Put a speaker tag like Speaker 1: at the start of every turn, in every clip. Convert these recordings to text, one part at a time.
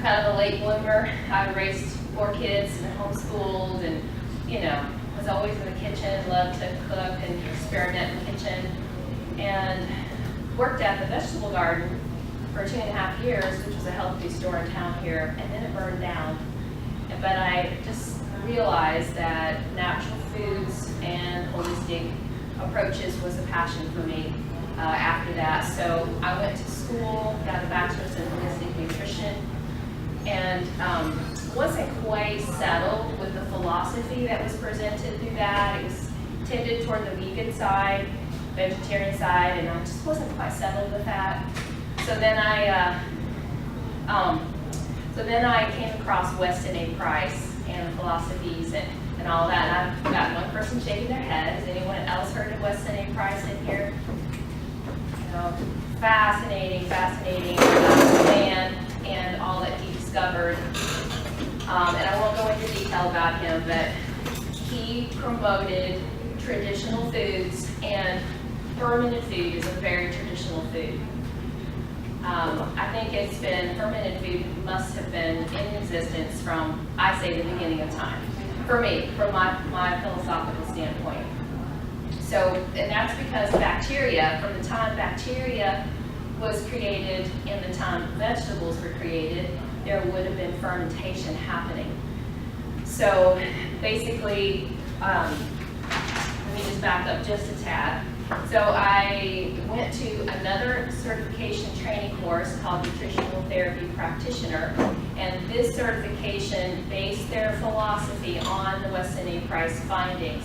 Speaker 1: kind of a late bloomer. I raised 4 kids and homeschooled and, was always in the kitchen, loved to cook and experiment in the kitchen. And worked at the vegetable garden for 2.5 years, which was a health food store in town here, and then it burned down. But I just realized that natural foods and holistic approaches was a passion for me after that. So I went to school, got a bachelor's in holistic nutrition, and wasn't quite settled with the philosophy that was presented through that. It was tended toward the vegan side, vegetarian side, and I just wasn't quite settled with that. So then I came across Weston A. Price and the philosophies and all that. And I've got one person shaking their head. Has anyone else heard of Weston A. Price in here? Fascinating man and all that he discovered. And I won't go into detail about him, but he promoted traditional foods, and fermented food is a very traditional food. I think fermented food must have been in existence from, I say, the beginning of time. For me, from my philosophical standpoint. So, and that's because bacteria, from the time bacteria was created and the time vegetables were created, there would have been fermentation happening. So basically, let me just back up just a tad. So I went to another certification training course called Nutritional Therapy Practitioner, and this certification based their philosophy on the Weston A. Price findings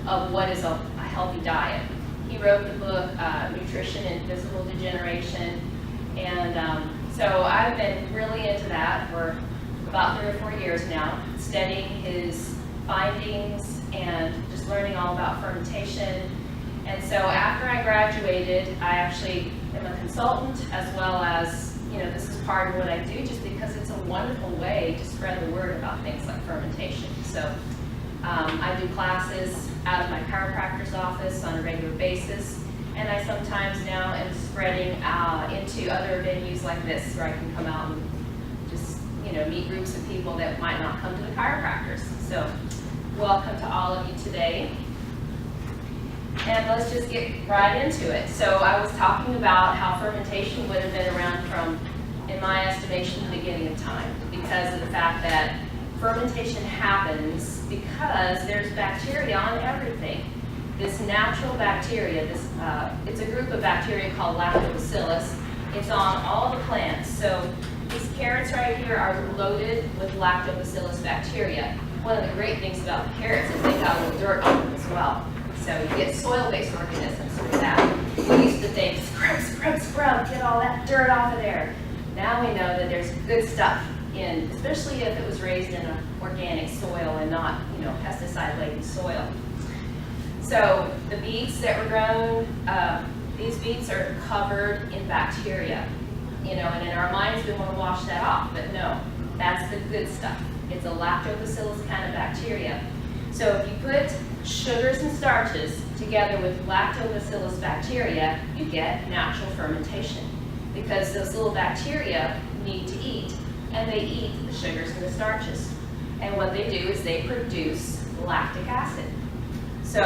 Speaker 1: of what is a healthy diet. He wrote the book Nutrition and Physical Degeneration, and so I've been really into that for about 3 or 4 years now, studying his findings and just learning all about fermentation. And so after I graduated, I actually am a consultant, as well as, this is part of what I do just because it's a wonderful way to spread the word about things like fermentation. So I do classes out of my chiropractor's office on a regular basis, and I sometimes now am spreading into other venues like this where I can come out and just, meet groups of people that might not come to the chiropractors. So welcome to all of you today. And let's just get right into it. So I was talking about how fermentation would have been around from, in my estimation, the beginning of time, because of the fact that fermentation happens because there's bacteria on everything. This natural bacteria, it's a group of bacteria called Lactobacillus. It's on all the plants. So these carrots right here are loaded with Lactobacillus bacteria. One of the great things about the carrots is they got a little dirt on them as well. So you get soil-based organisms through that. We used to think, scrub, get all that dirt off of there. Now we know that there's good stuff in, especially if it was raised in an organic soil and not, pesticide-laden soil. So the beets that were grown, these beets are covered in bacteria, and in our minds we want to wash that off, but no, that's the good stuff. It's a lactobacillus kind of bacteria. So if you put sugars and starches together with lactobacillus bacteria, you get natural fermentation, because those little bacteria need to eat, and they eat the sugars and the starches. And what they do is they produce lactic acid. So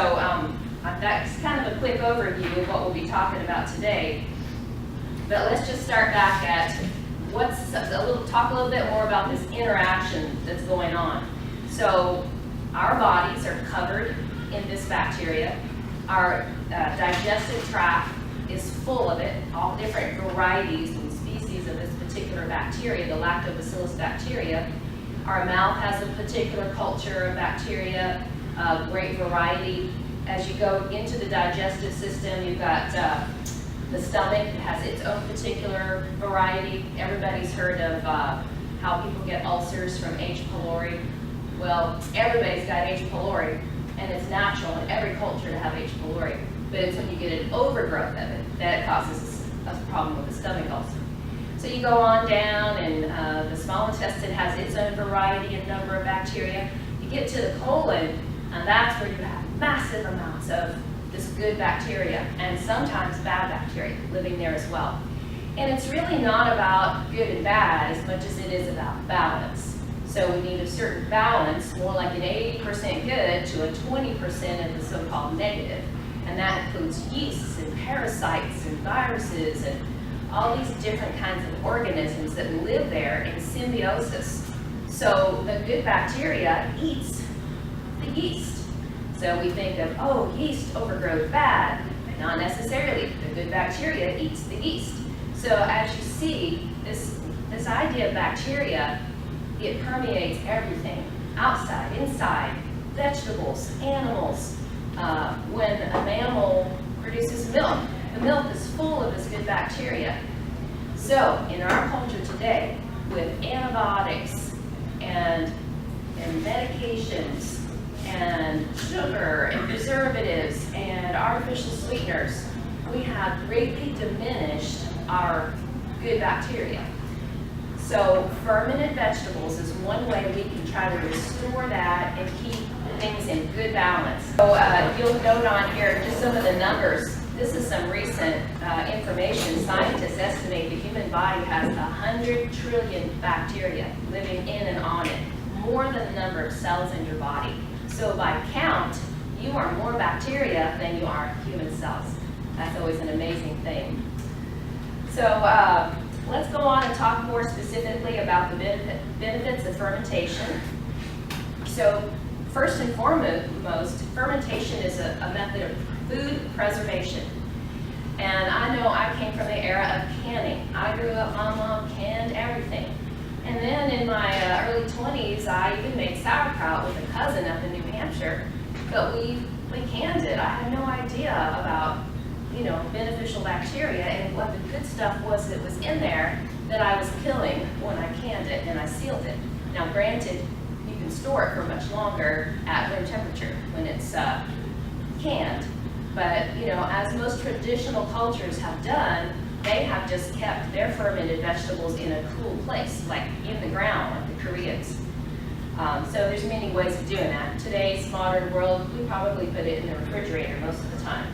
Speaker 1: that's kind of a quick overview of what we'll be talking about today. But let's just start back at talk a little bit more about this interaction that's going on. So our bodies are covered in this bacteria. Our digestive tract is full of it, all different varieties and species of this particular bacteria, the lactobacillus bacteria. Our mouth has a particular culture of bacteria, great variety. As you go into the digestive system, you've got the stomach has its own particular variety. Everybody's heard of how people get ulcers from H. pylori. Well, everybody's got H. pylori, and it's natural in every culture to have H. pylori. But it's when you get an overgrowth of it that it causes a problem with the stomach ulcer. So you go on down, and the small intestine has its own variety and number of bacteria. You get to the colon, and that's where you have massive amounts of this good bacteria, and sometimes bad bacteria living there as well. And it's really not about good and bad as much as it is about balance. So we need a certain balance, more like an 80% good to a 20% of the so-called negative. And that includes yeasts and parasites and viruses and all these different kinds of organisms that live there in symbiosis. So the good bacteria eats the yeast. So we think of, oh, yeast overgrowth bad. Not necessarily. The good bacteria eats the yeast. So as you see, this idea of bacteria, it permeates everything, outside, inside, vegetables, animals. When a mammal produces milk, the milk is full of this good bacteria. So in our culture today, with antibiotics and medications and sugar and preservatives and artificial sweeteners, we have greatly diminished our good bacteria. So fermented vegetables is one way we can try to restore that and keep things in good balance. So you'll note on here just some of the numbers. This is some recent information. Scientists estimate the human body has 100 trillion bacteria living in and on it, more than the number of cells in your body. So by count, you are more bacteria than you are human cells. That's always an amazing thing. So let's go on and talk more specifically about the benefits of fermentation. So first and foremost, fermentation is a method of food preservation. And I know I came from the era of canning. I grew up, my mom canned everything. And then in my early 20s, I even made sauerkraut with a cousin up in New Hampshire. But we canned it. I had no idea about, beneficial bacteria and what the good stuff was that was in there that I was killing when I canned it and I sealed it. Now granted, you can store it for much longer at room temperature when it's canned. But, as most traditional cultures have done, they have just kept their fermented vegetables in a cool place, like in the ground, like the Koreans. So there's many ways of doing that. In today's modern world, we probably put it in the refrigerator most of the time.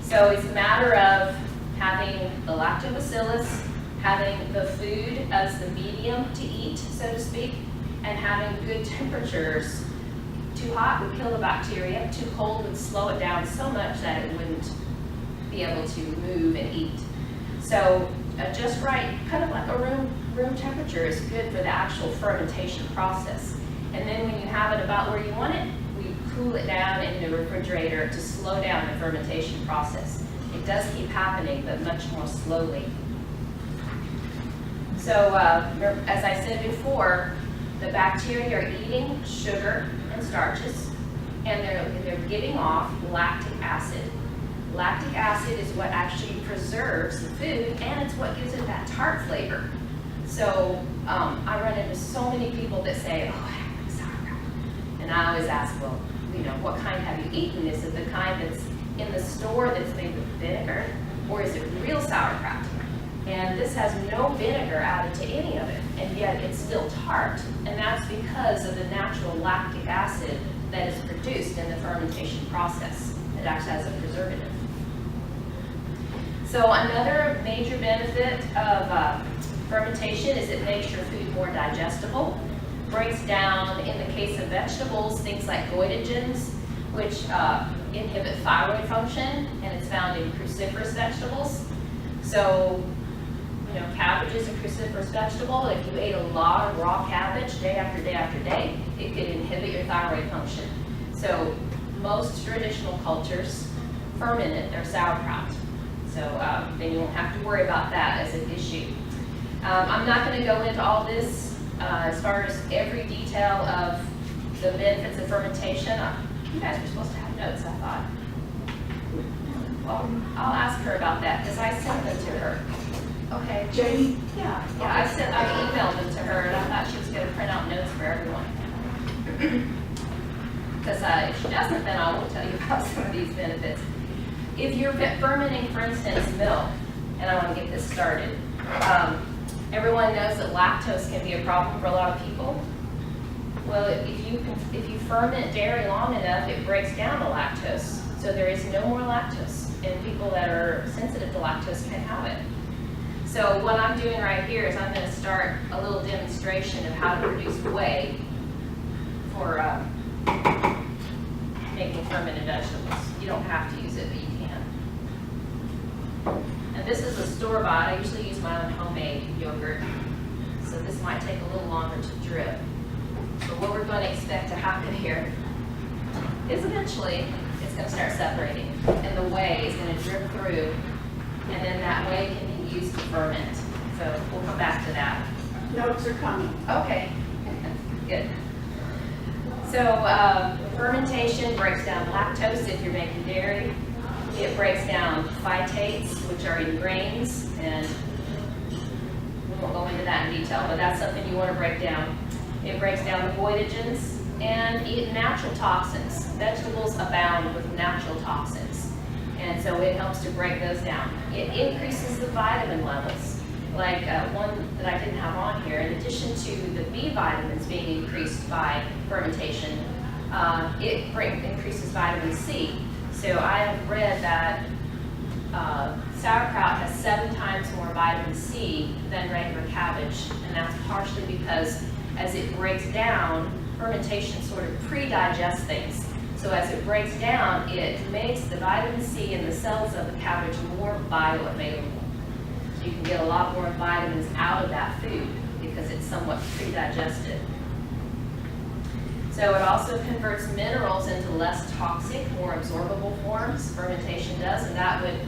Speaker 1: So it's a matter of having the lactobacillus, having the food as the medium to eat, so to speak, and having good temperatures. Too hot would kill the bacteria, too cold would slow it down so much that it wouldn't be able to move and eat. So just right, kind of like a room temperature is good for the actual fermentation process. And then when you have it about where you want it, we cool it down in the refrigerator to slow down the fermentation process. It does keep happening, but much more slowly. So as I said before, the bacteria are eating sugar and starches, and they're giving off lactic acid. Lactic acid is what actually preserves the food, and it's what gives it that tart flavor. So I run into so many people that say, oh, I have sauerkraut. And I always ask, well, what kind have you eaten? Is it the kind that's in the store that's made with vinegar, or is it real sauerkraut? And this has no vinegar added to any of it, and yet it's still tart. And that's because of the natural lactic acid that is produced in the fermentation process. It acts as a preservative. So another major benefit of fermentation is it makes your food more digestible. Breaks down, in the case of vegetables, things like goitrogens, which inhibit thyroid function, and it's found in cruciferous vegetables. So, cabbage is a cruciferous vegetable. If you ate a lot of raw cabbage day after day after day, it could inhibit your thyroid function. So most traditional cultures ferment their sauerkraut. So then you won't have to worry about that as an issue. I'm not going to go into all this as far as every detail of the benefits of fermentation. You guys were supposed to have notes, I thought. Well, I'll ask her about that because I sent them to her. Okay.
Speaker 2: Jamie?
Speaker 1: Yeah, I emailed them to her, and I thought she was going to print out notes for everyone. Because if she doesn't, then I will tell you about some of these benefits. If you're fermenting, for instance, milk, and I want to get this started, everyone knows that lactose can be a problem for a lot of people. Well, if you ferment dairy long enough, it breaks down the lactose, so there is no more lactose and people that are sensitive to lactose can have it. So what I'm doing right here is I'm going to start a little demonstration of how to produce whey for making fermented vegetables. You don't have to use it, but you can. And this is a store-bought. I usually use my own homemade yogurt, so this might take a little longer to drip. So what we're going to expect to happen here is eventually it's going to start separating, and the whey is going to drip through, and then that whey can be used to ferment. So we'll come back to that.
Speaker 2: Notes are coming.
Speaker 1: Okay, good. So fermentation breaks down lactose if you're making dairy. It breaks down phytates, which are in grains, and we won't go into that in detail, but that's something you want to break down. It breaks down the voidogens and natural toxins. Vegetables abound with natural toxins, and so it helps to break those down. It increases the vitamin levels. Like one that I didn't have on here, in addition to the B vitamins being increased by fermentation, it increases vitamin C. So I have read that sauerkraut has 7 times more vitamin C than regular cabbage, and that's partially because as it breaks down, fermentation sort of pre-digests things. So as it breaks down, it makes the vitamin C in the cells of the cabbage more bioavailable. So you can get a lot more vitamins out of that food because it's somewhat pre-digested. So it also converts minerals into less toxic, more absorbable forms. Fermentation does, and that would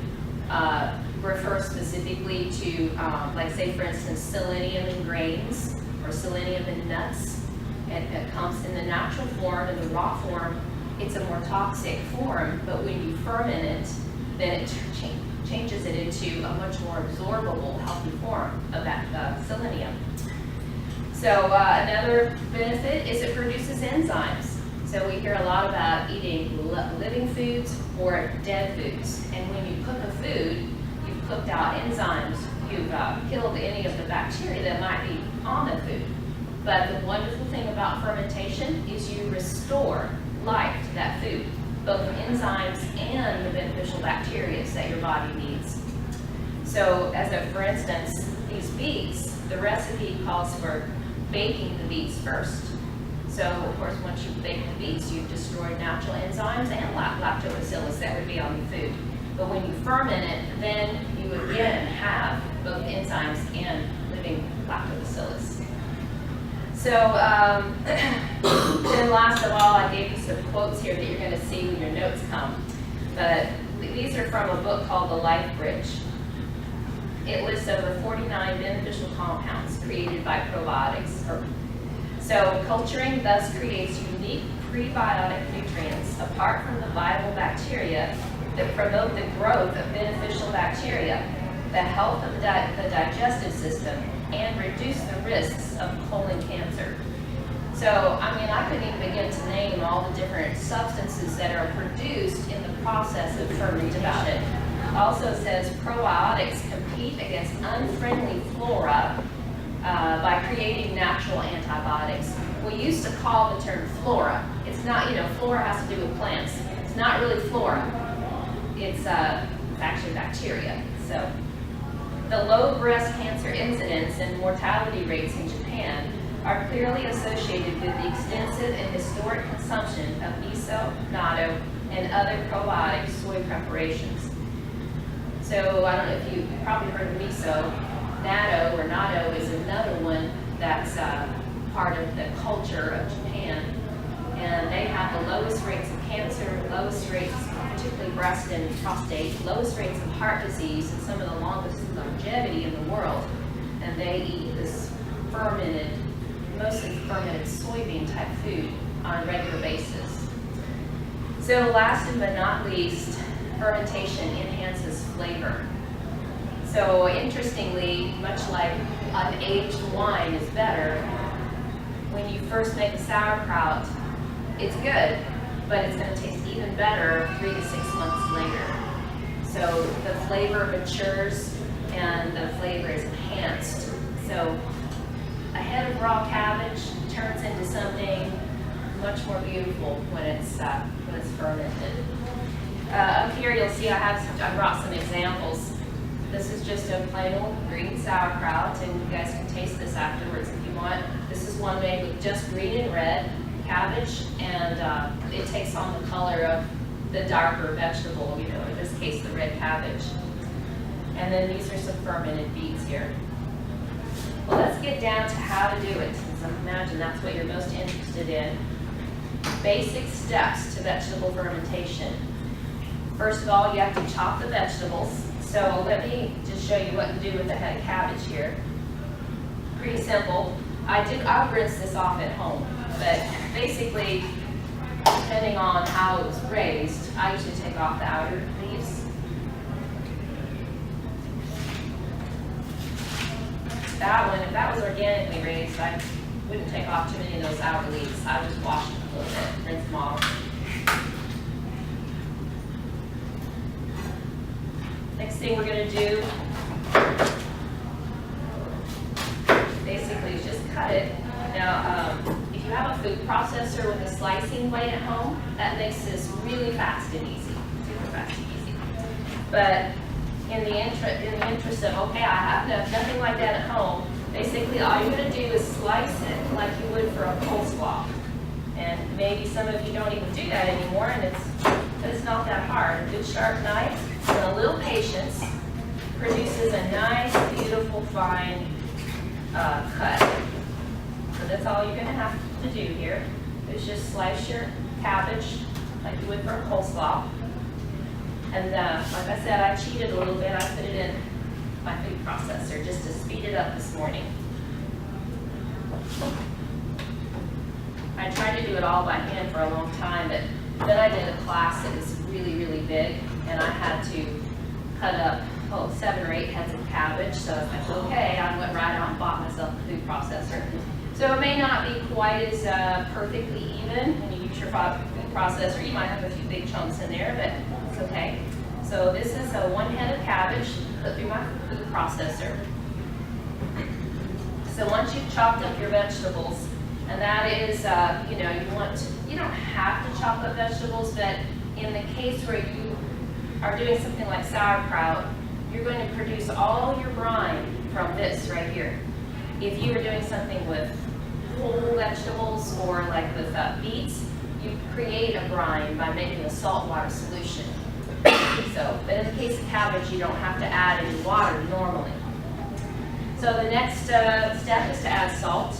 Speaker 1: refer specifically to, like say for instance, selenium in grains or selenium in nuts. And it comes in the natural form, in the raw form, it's a more toxic form, but when you ferment it, then it changes it into a much more absorbable, healthy form of that selenium. So another benefit is it produces enzymes. So we hear a lot about eating living foods or dead foods. And when you cook a food, you've cooked out enzymes. You've killed any of the bacteria that might be on the food. But the wonderful thing about fermentation is you restore life to that food, both enzymes and the beneficial bacteria that your body needs. So for instance, these beets, the recipe calls for baking the beets first. So of course, once you bake the beets, you've destroyed natural enzymes and lactobacillus that would be on the food. But when you ferment it, then you again have both enzymes and living lactobacillus. So then last of all, I gave you some quotes here that you're going to see when your notes come. But these are from a book called The Life Bridge. It lists over 49 beneficial compounds created by probiotics. So culturing thus creates unique prebiotic nutrients apart from the viable bacteria that promote the growth of beneficial bacteria, the health of the digestive system, and reduce the risks of colon cancer. So, I mean, I couldn't even begin to name all the different substances that are produced in the process of fermentation. It also says probiotics compete against unfriendly flora by creating natural antibiotics. We used to call the term flora. It's not, flora has to do with plants. It's not really flora. It's actually bacteria. So, the low breast cancer incidence and mortality rates in Japan are clearly associated with the extensive and historic consumption of miso, natto, and other probiotic soy preparations. So I don't know if you've probably heard of miso. Natto is another one that's part of the culture of Japan. And they have the lowest rates of cancer, lowest rates, particularly breast and prostate, lowest rates of heart disease, and some of the longest longevity in the world. And they eat this mostly fermented soybean type food on a regular basis. So last but not least, fermentation enhances flavor. So interestingly, much like unaged wine is better, when you first make a sauerkraut, it's good, but it's going to taste even better 3 to 6 months later. So the flavor matures and the flavor is enhanced. So a head of raw cabbage turns into something much more beautiful when it's fermented. Up here you'll see I brought some examples. This is just a plain old green sauerkraut, and you guys can taste this afterwards if you want. This is one made with just green and red cabbage, and it takes on the color of the darker vegetable, you know, in this case the red cabbage. And then these are some fermented beets here. Well, let's get down to how to do it, since I imagine that's what you're most interested in. Basic steps to vegetable fermentation. First of all, you have to chop the vegetables. So let me just show you what to do with the head of cabbage here. Pretty simple. I'll rinse this off at home, but basically, depending on how it was raised, I usually take off the outer leaves. That one, if that was organically raised, I wouldn't take off too many of those outer leaves. I would just wash them a little bit, rinse them off. Next thing we're going to do, basically, is just cut it. Now, if you have a food processor with a slicing blade at home, that makes this really fast and easy, super fast and easy. But in the interest of, okay, I have nothing like that at home, basically all you're going to do is slice it like you would for a coleslaw. And maybe some of you don't even do that anymore, and it's not that hard. A good sharp knife and a little patience produces a nice, beautiful, fine cut. So that's all you're going to have to do here is just slice your cabbage like you would for a coleslaw. And like I said, I cheated a little bit. I put it in my food processor just to speed it up this morning. I tried to do it all by hand for a long time, but then I did a class that was really, really big, and I had to cut up 7 or 8 heads of cabbage. So I was like, okay, I went right out and bought myself a food processor. So it may not be quite as perfectly even when you use your food processor. You might have a few big chunks in there, but it's okay. So this is a 1 head of cabbage put through my food processor. So once you've chopped up your vegetables, and that is, you don't have to chop up vegetables, but in the case where you are doing something like sauerkraut, you're going to produce all your brine from this right here. If you were doing something with whole vegetables or like with beets, you create a brine by making a saltwater solution. So, but in the case of cabbage, you don't have to add any water normally. So the next step is to add salt.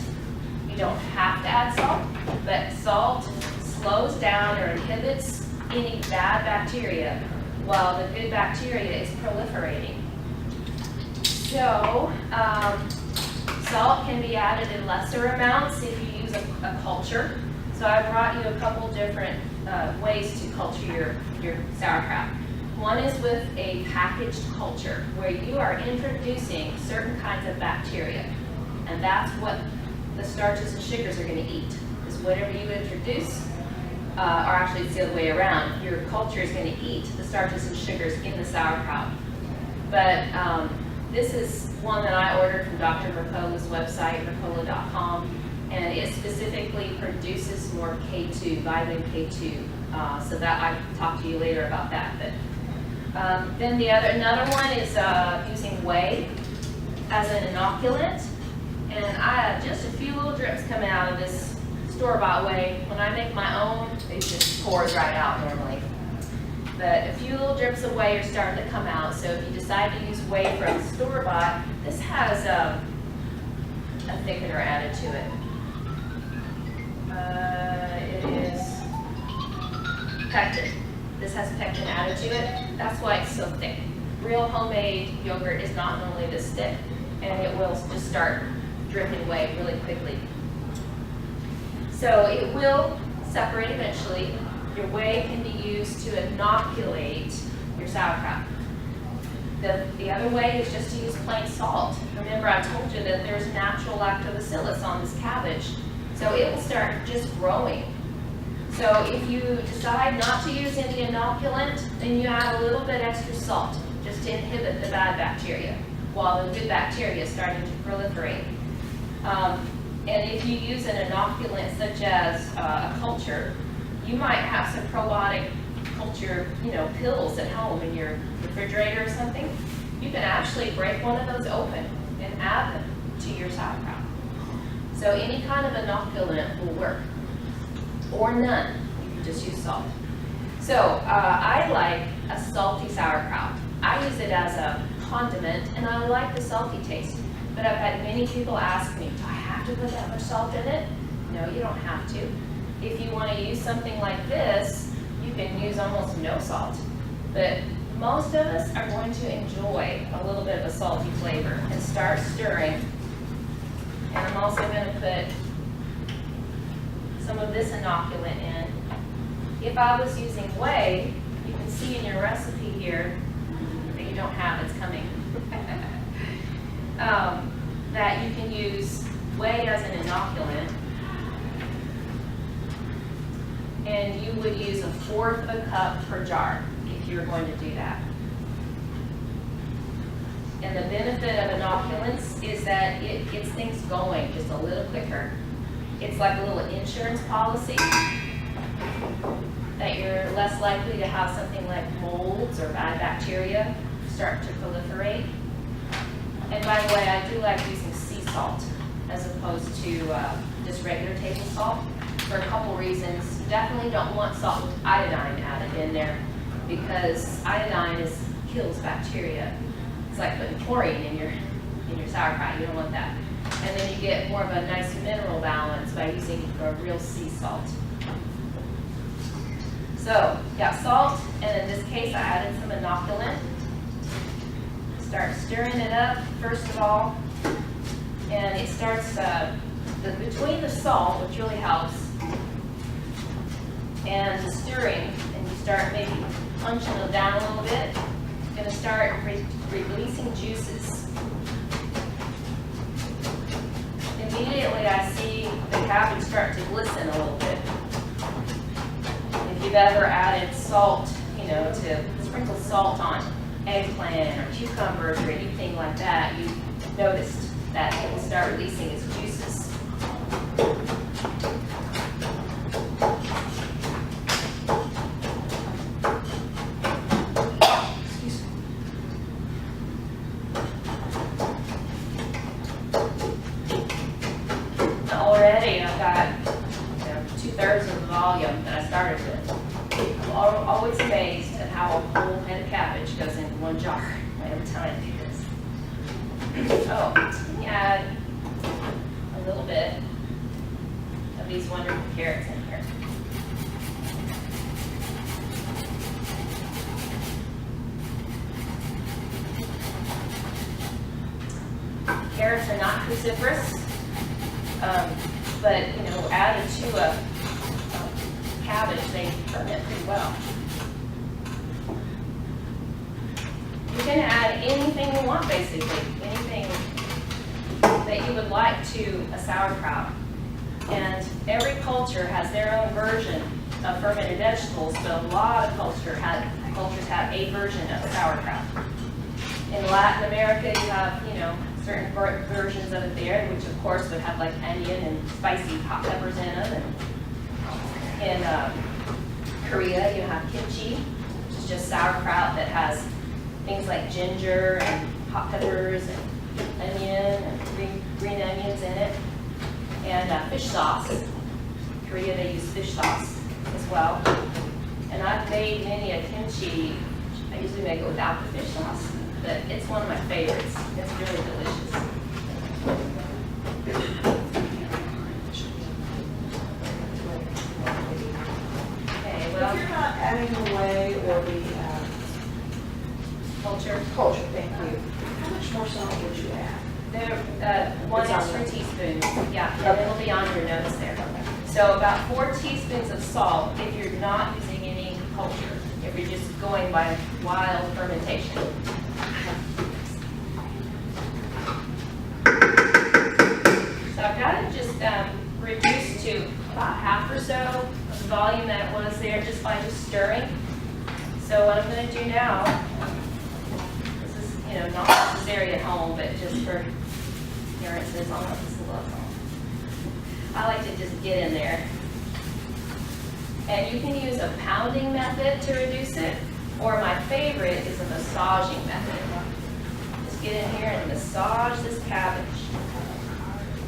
Speaker 1: You don't have to add salt, but salt slows down or inhibits any bad bacteria while the good bacteria is proliferating. So salt can be added in lesser amounts if you use a culture. So I brought you a couple different ways to culture your sauerkraut. One is with a packaged culture where you are introducing certain kinds of bacteria, and that's what the starches and sugars are going to eat, is whatever you introduce, or actually it's the other way around. Your culture is going to eat the starches and sugars in the sauerkraut. But this is one that I ordered from Dr. Mercola's website, mercola.com, and it specifically produces more K2, vitamin K2. So that I'll talk to you later about that. But then another one is using whey as an inoculant. And I have just a few little drips coming out of this store-bought whey. When I make my own, it just pours right out normally. But a few little drips of whey are starting to come out. So if you decide to use whey from store-bought, this has a thickener added to it. It is pectin. This has pectin added to it. That's why it's so thick. Real homemade yogurt is not normally this thick, and it will just start dripping whey really quickly. So it will separate eventually. Your whey can be used to inoculate your sauerkraut. The other way is just to use plain salt. Remember, I told you that there's natural lactobacillus on this cabbage, so it will start just growing. So if you decide not to use any inoculant, then you add a little bit extra salt just to inhibit the bad bacteria while the good bacteria is starting to proliferate. And if you use an inoculant such as a culture, you might have some probiotic culture, pills at home in your refrigerator or something, you can actually break one of those open and add them to your sauerkraut. So any kind of inoculant will work, or none. You can just use salt. So I like a salty sauerkraut. I use it as a condiment, and I like the salty taste. But I've had many people ask me, do I have to put that much salt in it? No, you don't have to. If you want to use something like this, you can use almost no salt. But most of us are going to enjoy a little bit of a salty flavor and start stirring. And I'm also going to put some of this inoculant in. If I was using whey, you can see in your recipe here that you don't have, it's coming. That you can use whey as an inoculant, and you would use 1/4 of a cup per jar if you were going to do that. And the benefit of inoculants is that it gets things going just a little quicker. It's like a little insurance policy that you're less likely to have something like molds or bad bacteria start to proliferate. And by the way, I do like using sea salt as opposed to just regular table salt for a couple reasons. You definitely don't want salt with iodine added in there because iodine kills bacteria. It's like putting chlorine in your sauerkraut. You don't want that. And then you get more of a nice mineral balance by using a real sea salt. So, got salt, and in this case I added some inoculant. Start stirring it up first of all, and it starts between the salt, which really helps, and the stirring, and you start maybe punching it down a little bit. It's going to start releasing juices. Immediately I see the cabbage start to glisten a little bit. If you've ever added salt, to sprinkle salt on eggplant or cucumbers or anything like that, you've noticed that it will start releasing its juices. Already I've got 2/3 of the volume that I started with. I'm always amazed at how a whole head of cabbage goes in one jar every time I do this. Oh, let me add a little bit of these wonderful carrots in here. Carrots are not cruciferous, but added to a cabbage, they ferment pretty well. You can add anything you want, basically, anything that you would like to a sauerkraut. And every culture has their own version of fermented vegetables, but a lot of cultures have a version of sauerkraut. In Latin America, you have, certain versions of it there, which of course would have like onion and spicy hot peppers in them. And in Korea, you have kimchi, which is just sauerkraut that has things like ginger and hot peppers and onion and green onions in it. And fish sauce. In Korea, they use fish sauce as well. And I've made many a kimchi. I usually make it without the fish sauce, but it's one of my favorites. It's really delicious. Okay, well,
Speaker 2: if you're not adding the whey or the
Speaker 1: culture.
Speaker 2: Thank you. How much more salt would you add?
Speaker 1: There, 1 extra teaspoon. Yeah, and it'll be on your notes there. So about 4 teaspoons of salt if you're not using any culture, if you're just going by wild fermentation. So I've got it just reduced to about half or so of the volume that it was there just by just stirring. So what I'm going to do now, this is not necessary at home, but just for appearances, I'll have this a little. I like to just get in there And you can use a pounding method to reduce it, or my favorite is a massaging method. Just get in here and massage this cabbage.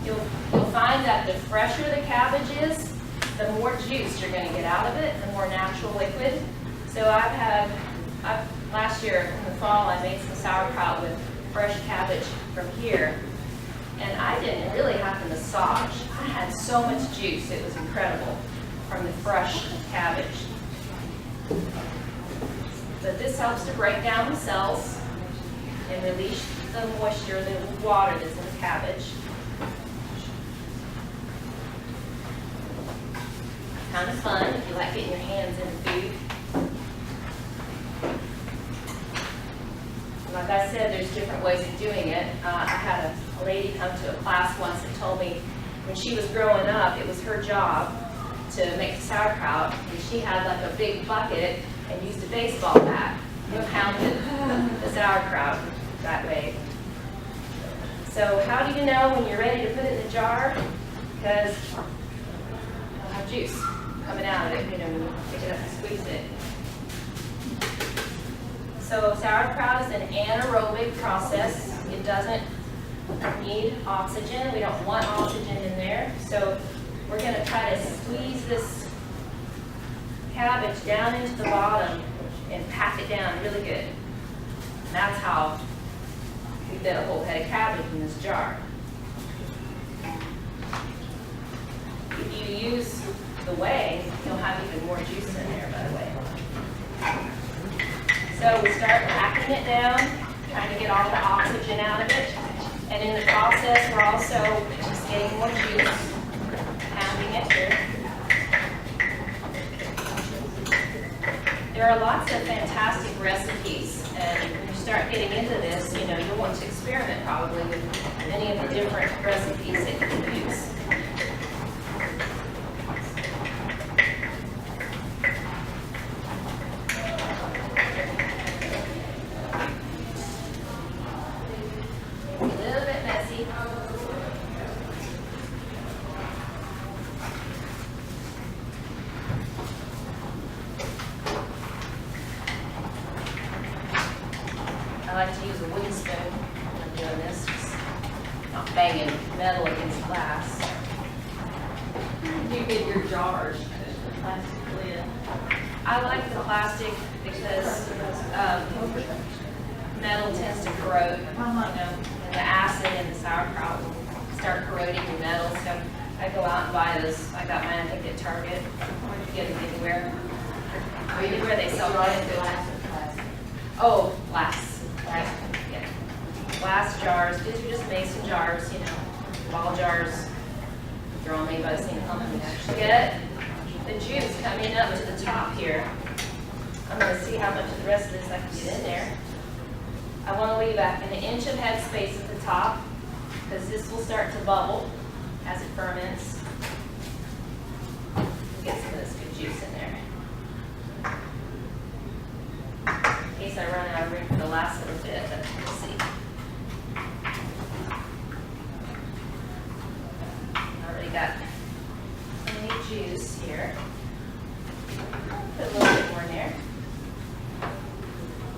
Speaker 1: You'll find that the fresher the cabbage is, the more juice you're going to get out of it, the more natural liquid. So last year in the fall, I made some sauerkraut with fresh cabbage from here. And I didn't really have to massage. I had so much juice, it was incredible, from the fresh cabbage. But this helps to break down the cells and release the moisture, the water that's in the cabbage. Kind of fun if you like getting your hands in food. Like I said, there's different ways of doing it. I had a lady come to a class once and told me when she was growing up, it was her job to make sauerkraut, and she had like a big bucket and used a baseball bat and pounded the sauerkraut that way. So how do you know when you're ready to put it in the jar? Because it'll have juice coming out of it, you know, when you pick it up and squeeze it. So sauerkraut is an anaerobic process. It doesn't need oxygen. We don't want oxygen in there. So we're going to try to squeeze this cabbage down into the bottom and pack it down really good. And that's how we fit a whole head of cabbage in this jar. If you use the whey, you'll have even more juice in there, by the way. So we start packing it down, trying to get all the oxygen out of it. And in the process, we're also just getting more juice, pounding it here. There are lots of fantastic recipes, and when you start getting into this, you know, you'll want to experiment probably with many of the different recipes that you can use. I like to use a wooden spoon when I'm doing this, just not banging metal against glass.
Speaker 2: You get your jars, plastic lid.
Speaker 1: I like the plastic because metal tends to corrode, you know, and the acid in the sauerkraut will start corroding your metal. So I go out and buy those. I got mine, I think, at Target. Or you can get them anywhere. Or anywhere they sell it. Oh, glass. Yeah. Glass jars. These are just mason jars, you know, ball jars. They're all made by the same company. Get the juice coming up to the top here. I'm going to see how much of the rest of this I can get in there. I want to leave an inch of head space at the top because this will start to bubble as it ferments. Get some of this good juice in there. In case I run out of room for the last little bit, but we'll see. Already got plenty of juice here. Put a little bit more in there.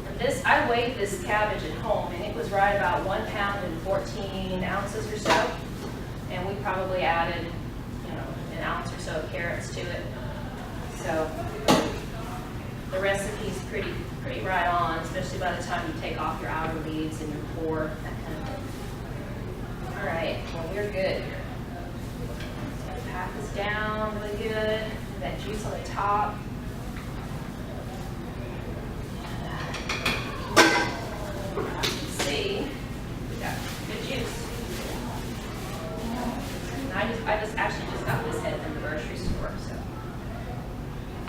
Speaker 1: And this, I weighed this cabbage at home, and it was right about 1 pound and 14 ounces or so. And we probably added, you know, an ounce or so of carrots to it. So the recipe's pretty right on, especially by the time you take off your outer leaves and your core, that kind of thing. All right, well, we're good. So pack this down really good. That juice on the top. See, we got good juice. And I just actually just got this head from the grocery store, so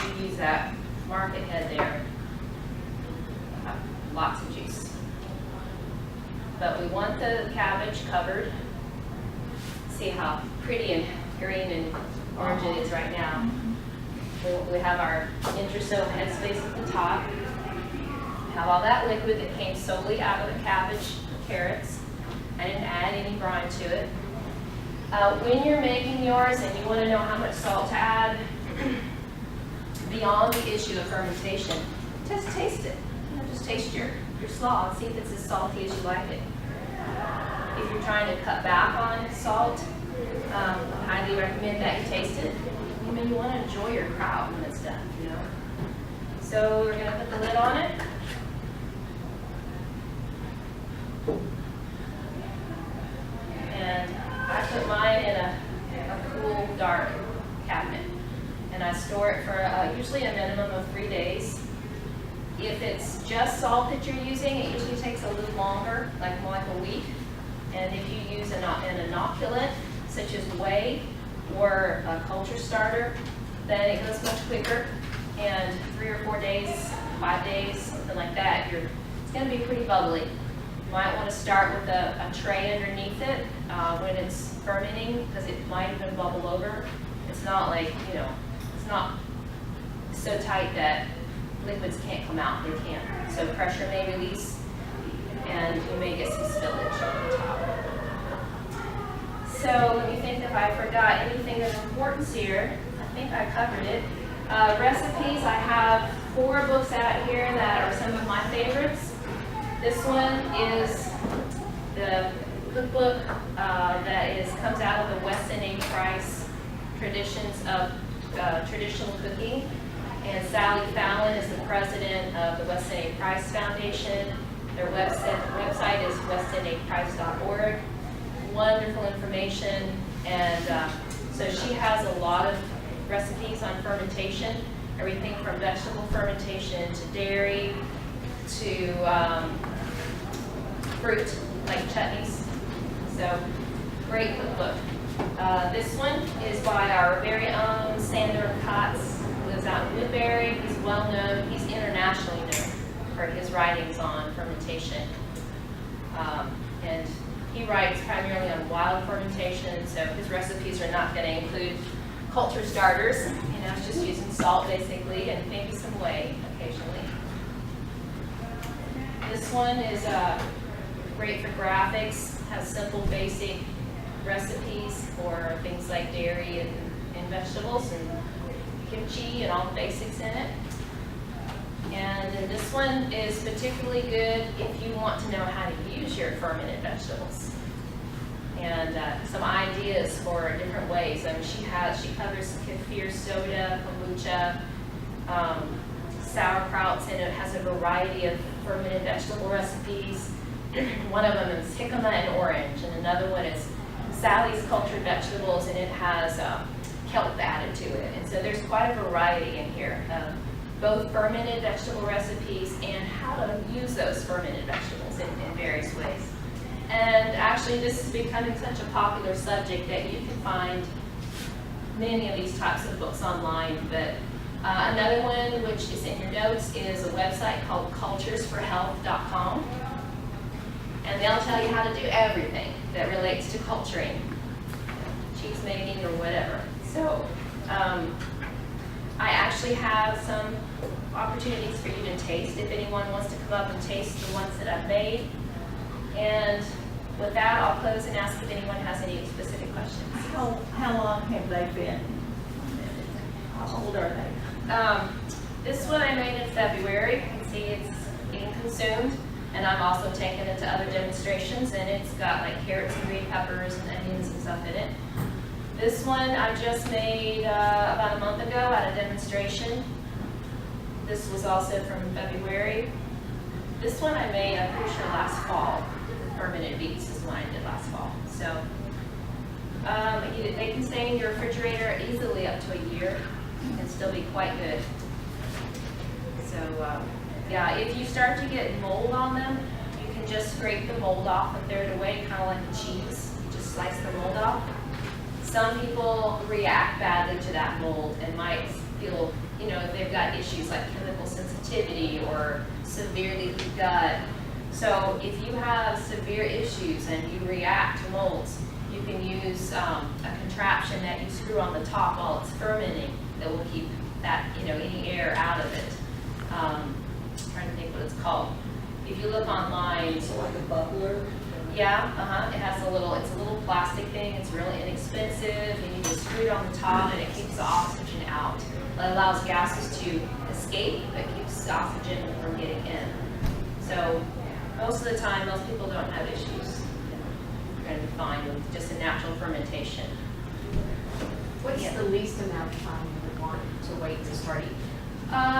Speaker 1: you use that market head there. Lots of juice. But we want the cabbage covered. See how pretty and green and orange it is right now. We have our inch or so of headspace at the top. We have all that liquid that came solely out of the cabbage, carrots. I didn't add any brine to it. When you're making yours and you want to know how much salt to add, beyond the issue of fermentation, just taste it. You know, just taste your slaw and see if it's as salty as you like it. If you're trying to cut back on salt, I highly recommend that you taste it. I mean, you want to enjoy your kraut when it's done, you know. So we're going to put the lid on it. And I put mine in a cool, dark cabinet. And I store it for usually a minimum of 3 days. If it's just salt that you're using, it usually takes a little longer, like more like a week. And if you use an inoculant, such as whey or a culture starter, then it goes much quicker. And 3 or 4 days, 5 days, something like that, it's going to be pretty bubbly. You might want to start with a tray underneath it when it's fermenting, because it might even bubble over. It's not like, you know, it's not so tight that liquids can't come out. They can't. So pressure may release, and you may get some spillage on the top. So let me think if I forgot anything of importance here. I think I covered it. Recipes, I have 4 books out here that are some of my favorites. This one is the cookbook that comes out of the Weston A. Price Traditions of Traditional Cooking. And Sally Fallon is the president of the Weston A. Price Foundation. Their website is westonaprice.org. Wonderful information, and so she has a lot of recipes on fermentation, everything from vegetable fermentation to dairy to fruit, like chutneys. So, great cookbook. This one is by our very own Sander Kotz, who lives out in Woodbury. He's well known, he's internationally known for his writings on fermentation. And he writes primarily on wild fermentation, so his recipes are not going to include culture starters. You know, it's just using salt basically, and maybe some whey occasionally. This one is great for graphics, has simple basic recipes for things like dairy and vegetables and kimchi and all the basics in it. And then this one is particularly good if you want to know how to use your fermented vegetables. And some ideas for different ways. I mean, she covers kefir soda, kombucha, sauerkrauts, and it has a variety of fermented vegetable recipes. One of them is jicama and orange, and another one is Sally's cultured vegetables, and it has kelp added to it. And so there's quite a variety in here. Both fermented vegetable recipes and how to use those fermented vegetables in various ways. And actually this is becoming such a popular subject that you can find many of these types of books online. But another one, which is in your notes, is a website called culturesforhealth.com. And they'll tell you how to do everything that relates to culturing, cheese making or whatever. So I actually have some opportunities for you to taste if anyone wants to come up and taste the ones that I've made. And with that, I'll close and ask if anyone has any specific questions.
Speaker 2: How long have they been? How old are they?
Speaker 1: This one I made in February. You can see it's being consumed. And I'm also taking it to other demonstrations, and it's got like carrots and green peppers and onions and stuff in it. This one I just made about a month ago at a demonstration. This was also from February. This one I made, I'm pretty sure, last fall. Fermented beets is what I did last fall. So they can stay in your refrigerator easily up to a year and still be quite good. So yeah, if you start to get mold on them, you can just scrape the mold off and throw it away, kind of like a cheese. You just slice the mold off. Some people react badly to that mold and might feel, you know, if they've got issues like chemical sensitivity or severe leaky gut. So if you have severe issues and you react to molds, you can use a contraption that you screw on the top while it's fermenting that will keep that, you know, any air out of it. I'm trying to think what it's called. If you look online,
Speaker 2: So like a bubbler?
Speaker 1: yeah, it has it's a little plastic thing. It's really inexpensive, and you just screw it on the top, and it keeps the oxygen out. allows gases to escape, but keeps oxygen from getting in. So most of the time, most people don't have issues. You're going to be fine with just a natural fermentation.
Speaker 3: What's
Speaker 1: Yeah.
Speaker 3: the least amount of time you would want to wait to start eating?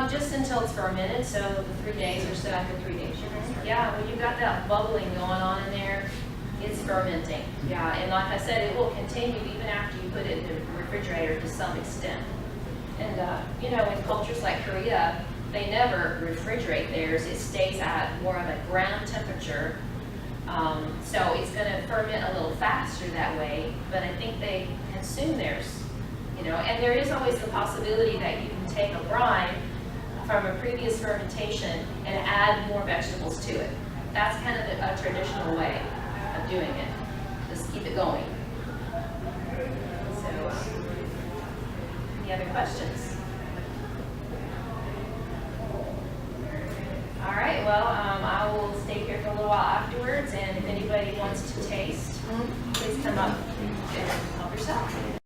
Speaker 1: Just until it's fermented, so the 3 days or so after 3 days. Yeah, when you've got that bubbling going on in there, it's fermenting. Yeah, and like I said, it will continue even after you put it in the refrigerator to some extent. And, you know, in cultures like Korea, they never refrigerate theirs. It stays at more of a ground temperature. So it's going to ferment a little faster that way, but I think they consume theirs, you know, and there is always the possibility that you can take a brine from a previous fermentation and add more vegetables to it. That's kind of a traditional way of doing it. Just keep it going. So, any other questions? All right, well, I will stay here for a little while afterwards, and if anybody wants to taste, please come up and help yourself.